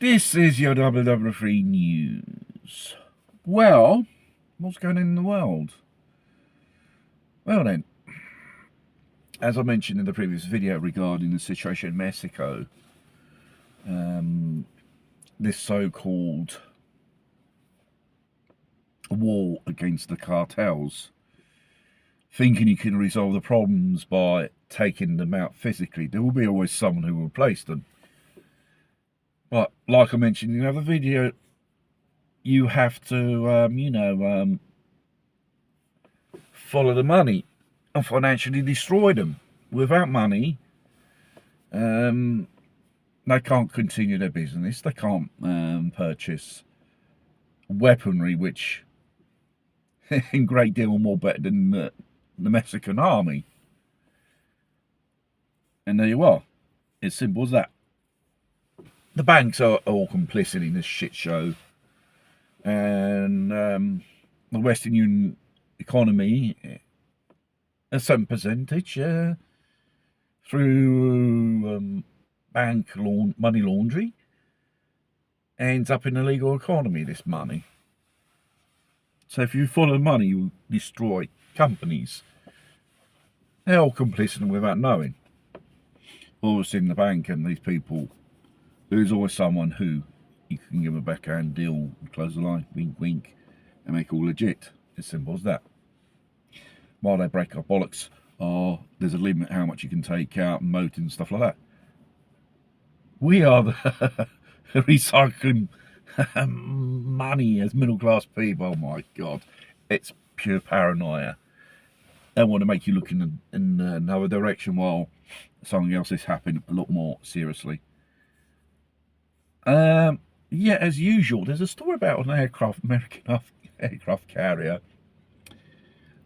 This is your WW3 news. Well, what's going on in the world? Well then, as I mentioned in the previous video regarding the situation in Mexico, this so-called war against the cartels, thinking you can resolve the problems by taking them out physically. There will be always someone who will replace them. But like I mentioned in another video, you have to, follow the money and financially destroy them. Without money, they can't continue their business. They can't purchase weaponry, which in great deal more better than the Mexican army. And there you are. It's simple as that. The banks are all complicit in this shit show, and the Western Union economy, a certain percentage through money laundering, ends up in the legal economy, this money. So if you follow money, you destroy companies. They're all complicit without knowing. Always in the bank, and these people, there's always someone who you can give a backhand deal, close the line, wink wink, and make all legit. As simple as that. While they break our bollocks, there's a limit how much you can take out, and moat and stuff like that. We are the recycling money as middle class people. Oh my god, it's pure paranoia. They want to make you look in another direction while something else is happening a lot more seriously. Yeah, as usual, there's a story about an American aircraft carrier.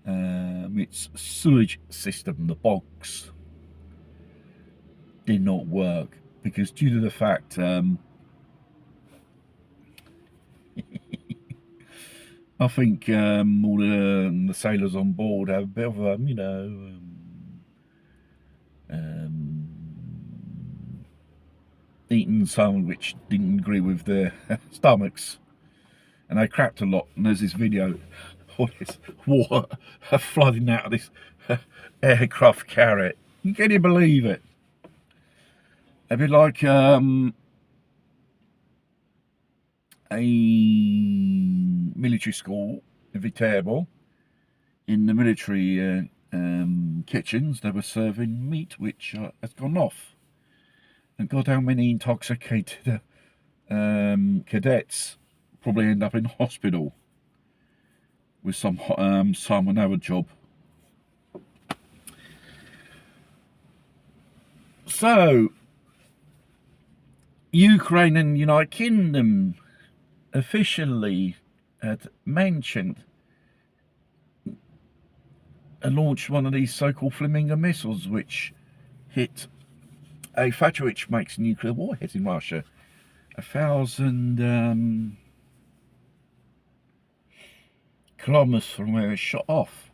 Its sewage system, the bogs, did not work because due to the fact I think all the sailors on board have a bit of eaten something which didn't agree with their stomachs, and they crapped a lot. And there's this video, all this water flooding out of this aircraft carrier. Can you believe it? A bit like a military school in Viterbo. In the military kitchens, they were serving meat which has gone off. And God, how many intoxicated cadets probably end up in hospital with some another job. So, Ukraine and United Kingdom officially had mentioned and launched one of these so-called Flamingo missiles, which hit a factory which makes nuclear warheads in Russia, 1,000 kilometers from where it's shot off.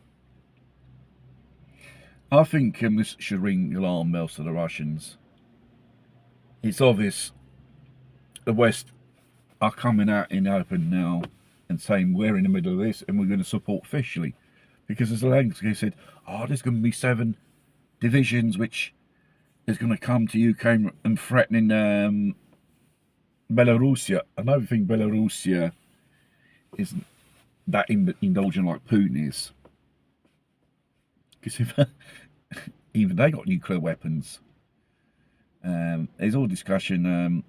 I think this should ring alarm bells to the Russians. It's obvious the West are coming out in the open now and saying we're in the middle of this and we're going to support officially, because as Zelensky said, there's going to be 7 divisions which is going to come to UK and threatening Belarusia. I don't think Belarusia isn't that indulgent like Putin is, because if even they got nuclear weapons. There's all discussion,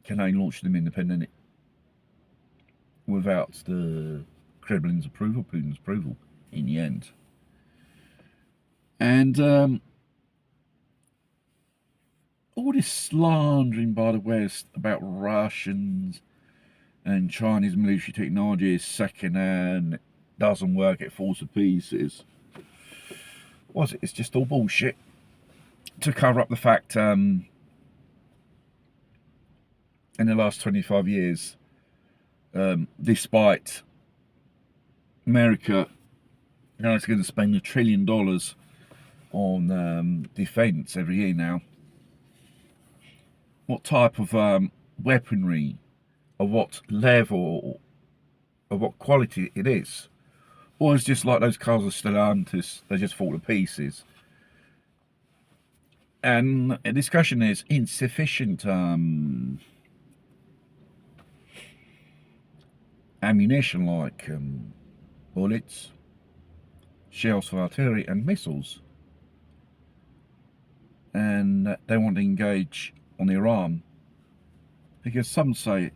can they launch them independently without the Kremlin's approval, Putin's approval in the end. And all this slandering by the West about Russians and Chinese military technology is second-hand, doesn't work, it falls to pieces. It's just all bullshit to cover up the fact in the last 25 years, despite America it's going to spend $1 trillion on defence every year now, what type of weaponry, of what level, of what quality it is. Or it's just like those cars are Stellantis, they just fall to pieces. And the discussion is insufficient ammunition like bullets, shells for artillery and missiles. And they want to engage on Iran. Because some say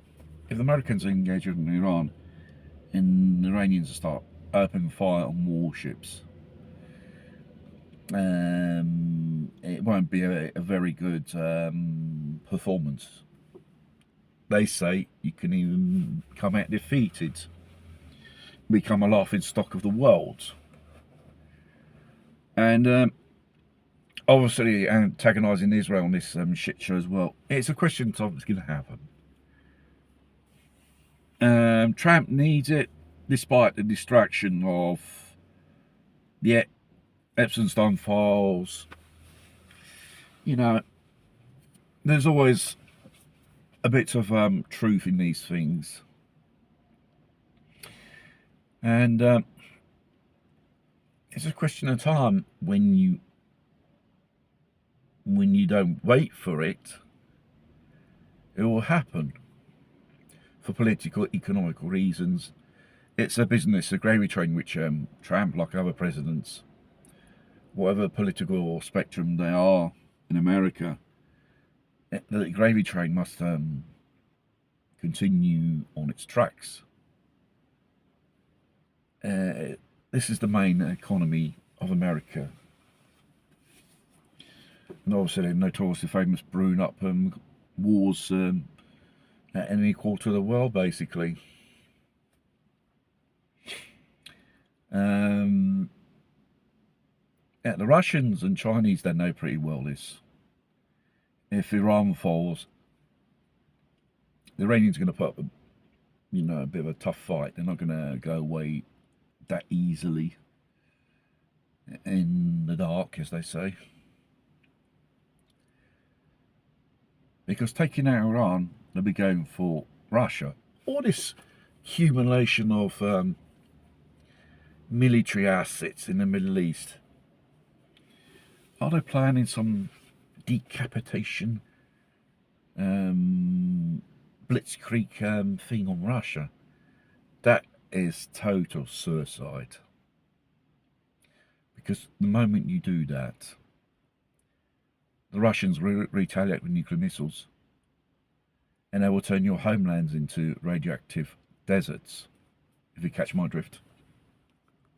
if the Americans engage on Iran and the Iranians start opening fire on warships, it won't be a very good performance. They say you can even come out defeated, become a laughing stock of the world. And obviously antagonising Israel on this shit show as well. It's a question of what's going to happen. Trump needs it, despite the distraction of the Epstein files. You know, there's always a bit of truth in these things. And it's a question of time when you don't wait for it, it will happen. For political, economical reasons. It's a business, a gravy train, which Trump, like other presidents, whatever political spectrum they are in America, the gravy train must continue on its tracks. This is the main economy of America. And obviously they're notoriously famous brewing up wars at any quarter of the world, basically. The Russians and Chinese, they know pretty well this. If Iran falls, the Iranians are going to put up a bit of a tough fight. They're not going to go away that easily in the dark, as they say. Because taking out Iran, they'll be going for Russia. All this accumulation of military assets in the Middle East. Are they planning some decapitation blitzkrieg thing on Russia? That is total suicide. Because the moment you do that, the Russians retaliate with nuclear missiles, and they will turn your homelands into radioactive deserts, if you catch my drift.